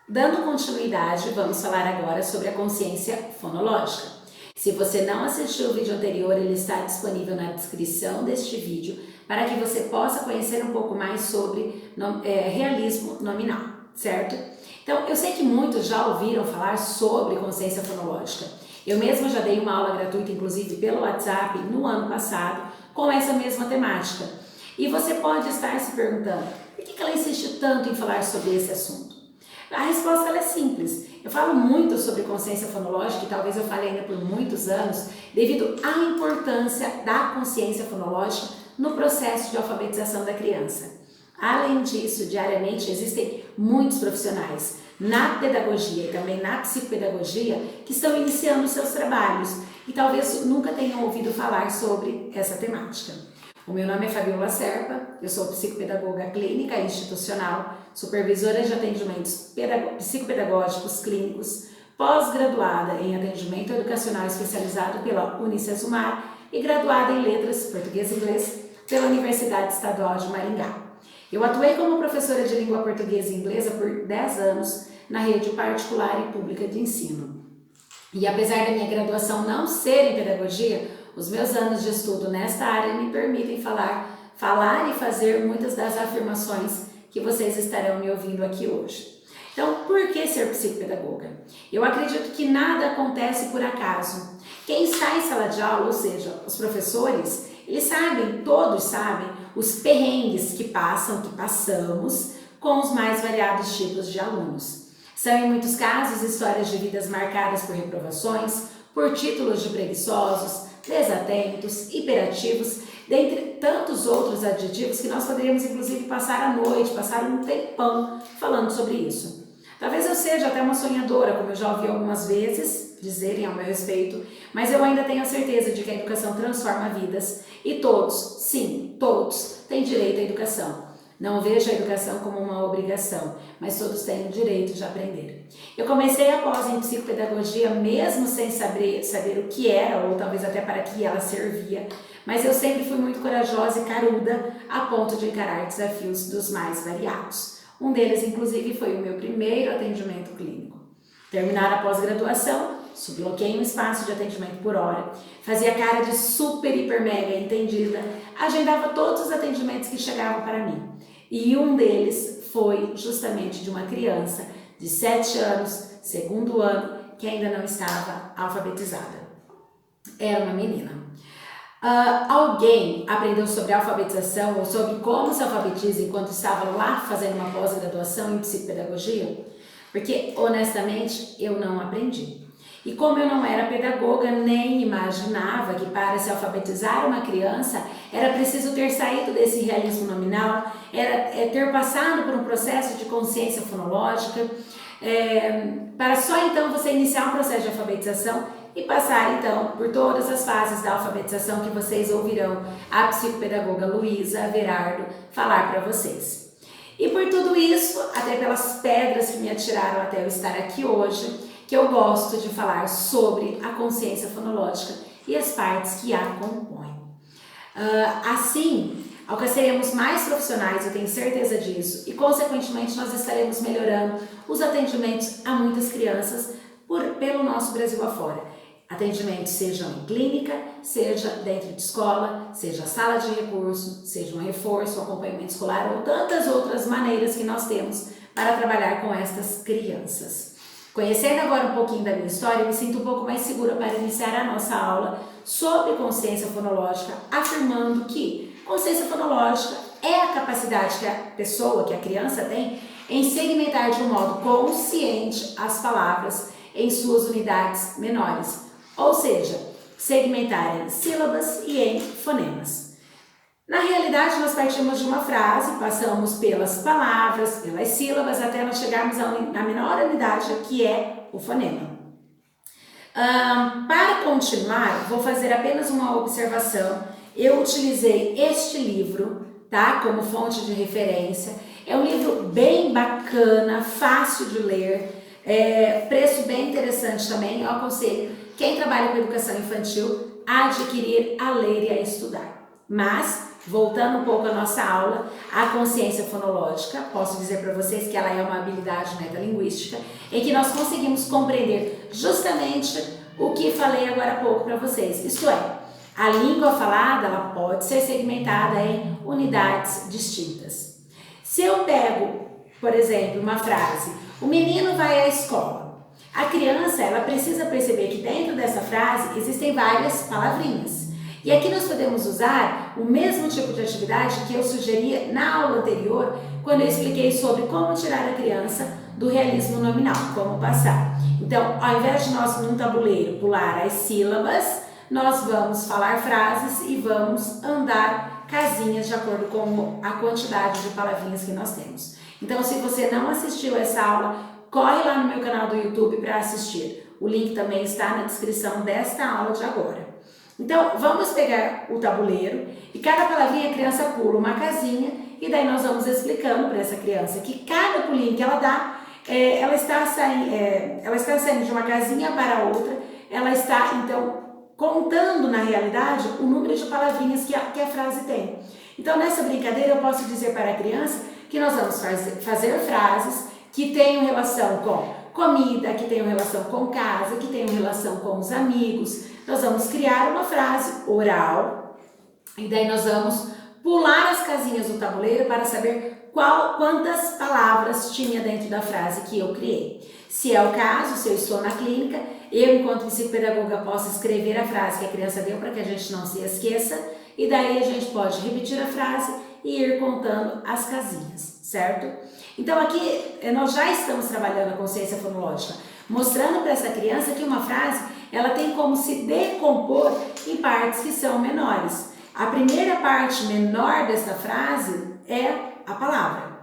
Dando continuidade, vamos falar agora sobre a consciência fonológica. Se você não assistiu o vídeo anterior, ele está disponível na descrição deste vídeo para que você possa conhecer um pouco mais sobre realismo nominal, certo? Então, eu sei que muitos já ouviram falar sobre consciência fonológica. Eu mesma já dei uma aula gratuita, inclusive pelo WhatsApp, no ano passado, com essa mesma temática. E você pode estar se perguntando, por que ela insiste tanto em falar sobre esse assunto? A resposta é simples. Eu falo muito sobre consciência fonológica e talvez eu fale ainda por muitos anos devido à importância da consciência fonológica no processo de alfabetização da criança. Além disso, diariamente existem muitos profissionais na pedagogia e também na psicopedagogia que estão iniciando seus trabalhos e talvez nunca tenham ouvido falar sobre essa temática. O meu nome é Fabiola Serpa, eu sou psicopedagoga clínica institucional, supervisora de atendimentos psicopedagógicos clínicos, pós-graduada em atendimento educacional especializado pela Unicesumar e graduada em letras português e inglês pela Universidade Estadual de Maringá. Eu atuei como professora de língua portuguesa e inglesa por 10 anos na rede particular e pública de ensino. E apesar da minha graduação não ser em pedagogia, os meus anos de estudo nesta área me permitem falar e fazer muitas das afirmações que vocês estarão me ouvindo aqui hoje. Então, por que ser psicopedagoga? Eu acredito que nada acontece por acaso. Quem está em sala de aula, ou seja, os professores, eles sabem, todos sabem, os perrengues que passamos com os mais variados tipos de alunos. São, em muitos casos, histórias de vidas marcadas por reprovações, por títulos de preguiçosos, desatentos, hiperativos, dentre tantos outros adjetivos que nós poderíamos, inclusive, passar a noite, passar um tempão falando sobre isso. Talvez eu seja até uma sonhadora, como eu já ouvi algumas vezes dizerem ao meu respeito, mas eu ainda tenho a certeza de que a educação transforma vidas e todos, sim, todos, têm direito à educação. Não vejo a educação como uma obrigação, mas todos têm o direito de aprender. Eu comecei a pós em psicopedagogia mesmo sem saber o que era, ou talvez até para que ela servia, mas eu sempre fui muito corajosa e caruda a ponto de encarar desafios dos mais variados. Um deles, inclusive, foi o meu primeiro atendimento clínico. Terminar a pós-graduação, subloquei um espaço de atendimento por hora, fazia cara de super, hiper, mega entendida, agendava todos os atendimentos que chegavam para mim. E um deles foi justamente de uma criança de 7 anos, segundo ano, que ainda não estava alfabetizada. Era uma menina. Alguém aprendeu sobre alfabetização ou sobre como se alfabetiza enquanto estava lá fazendo uma pós-graduação em psicopedagogia? Porque, honestamente, eu não aprendi. E como eu não era pedagoga, nem imaginava que para se alfabetizar uma criança era preciso ter saído desse realismo nominal, ter passado por um processo de consciência fonológica, para só então você iniciar um processo de alfabetização e passar então por todas as fases da alfabetização que vocês ouvirão a psicopedagoga Luísa Verardo falar para vocês. E por tudo isso, até pelas pedras que me atiraram até eu estar aqui hoje, que eu gosto de falar sobre a consciência fonológica e as partes que a compõem. Assim, alcançaremos mais profissionais, eu tenho certeza disso, e consequentemente nós estaremos melhorando os atendimentos a muitas crianças pelo nosso Brasil afora. Atendimentos sejam em clínica, seja dentro de escola, seja sala de recurso, seja um reforço, um acompanhamento escolar ou tantas outras maneiras que nós temos para trabalhar com estas crianças. Conhecendo agora um pouquinho da minha história, eu me sinto um pouco mais segura para iniciar a nossa aula sobre consciência fonológica, afirmando que consciência fonológica é a capacidade que a pessoa, que a criança tem, em segmentar de um modo consciente as palavras em suas unidades menores, ou seja, segmentar em sílabas e em fonemas. Na realidade, nós partimos de uma frase, passamos pelas palavras, pelas sílabas, até nós chegarmos na menor unidade, que é o fonema. Para continuar, vou fazer apenas uma observação. Eu utilizei este livro, tá, como fonte de referência. É um livro bem bacana, fácil de ler, preço bem interessante também. Eu aconselho quem trabalha com educação infantil a adquirir, a ler e a estudar. Mas voltando um pouco à nossa aula, a consciência fonológica, posso dizer para vocês que ela é uma habilidade metalinguística, em que nós conseguimos compreender justamente o que falei agora há pouco para vocês, isto é, a língua falada ela pode ser segmentada em unidades distintas. Se eu pego, por exemplo, uma frase, o menino vai à escola, a criança ela precisa perceber que dentro dessa frase existem várias palavrinhas. E aqui nós podemos usar o mesmo tipo de atividade que eu sugeria na aula anterior, quando eu expliquei sobre como tirar a criança do realismo nominal, como passar. Então, ao invés de nós, num tabuleiro, pular as sílabas, nós vamos falar frases e vamos andar casinhas de acordo com a quantidade de palavrinhas que nós temos. Então, se você não assistiu essa aula, corre lá no meu canal do YouTube para assistir. O link também está na descrição desta aula de agora. Então, vamos pegar o tabuleiro e cada palavrinha a criança pula uma casinha e daí nós vamos explicando para essa criança que cada pulinho que ela dá, ela está saindo de uma casinha para outra, ela está, então, contando na realidade o número de palavrinhas que a frase tem. Então, nessa brincadeira, eu posso dizer para a criança que nós vamos fazer frases que tenham relação com comida, que tenham relação com casa, que tenham relação com os amigos. Nós vamos criar uma frase oral e daí nós vamos pular as casinhas do tabuleiro para saber quantas palavras tinha dentro da frase que eu criei. Se é o caso, se eu estou na clínica, eu, enquanto psicopedagoga, posso escrever a frase que a criança deu para que a gente não se esqueça e daí a gente pode repetir a frase e ir contando as casinhas, certo? Então aqui nós já estamos trabalhando a consciência fonológica, mostrando para essa criança que uma frase ela tem como se decompor em partes que são menores. A primeira parte menor dessa frase é a palavra.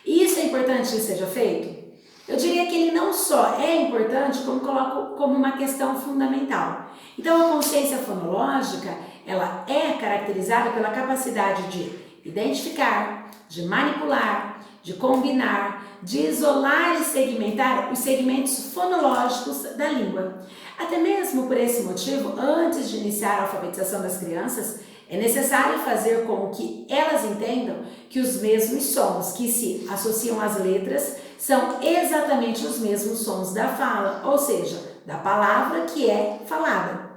Isso é importante que seja feito? Eu diria que ele não só é importante, como coloco como uma questão fundamental. Então a consciência fonológica ela é caracterizada pela capacidade de identificar, de manipular, de combinar, de isolar e segmentar os segmentos fonológicos da língua. Até mesmo por esse motivo, antes de iniciar a alfabetização das crianças, é necessário fazer com que elas entendam que os mesmos sons que se associam às letras são exatamente os mesmos sons da fala, ou seja, da palavra que é falada.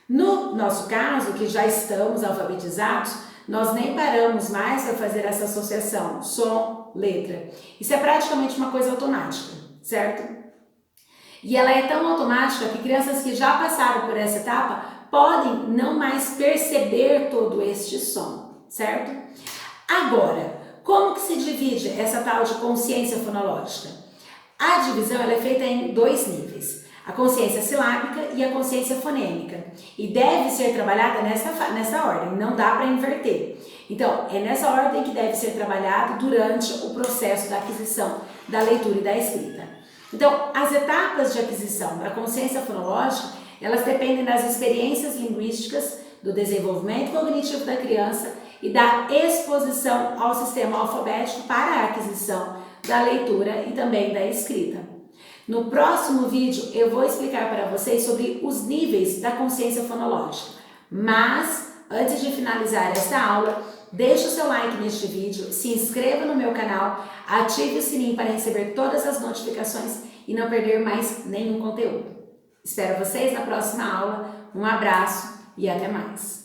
No nosso caso, que já estamos alfabetizados, nós nem paramos mais para fazer essa associação som, letra. Isso é praticamente uma coisa automática, certo? E ela é tão automática que crianças que já passaram por essa etapa podem não mais perceber todo este som, certo? Agora, como que se divide essa tal de consciência fonológica? A divisão ela é feita em dois níveis, a consciência silábica e a consciência fonêmica, e deve ser trabalhada nessa ordem, não dá para inverter. Então, é nessa ordem que deve ser trabalhado durante o processo da aquisição da leitura e da escrita. Então, as etapas de aquisição da consciência fonológica, elas dependem das experiências linguísticas, do desenvolvimento cognitivo da criança e da exposição ao sistema alfabético para a aquisição da leitura e também da escrita. No próximo vídeo eu vou explicar para vocês sobre os níveis da consciência fonológica, mas antes de finalizar esta aula, deixe o seu like neste vídeo, se inscreva no meu canal, ative o sininho para receber todas as notificações e não perder mais nenhum conteúdo. Espero vocês na próxima aula, um abraço e até mais!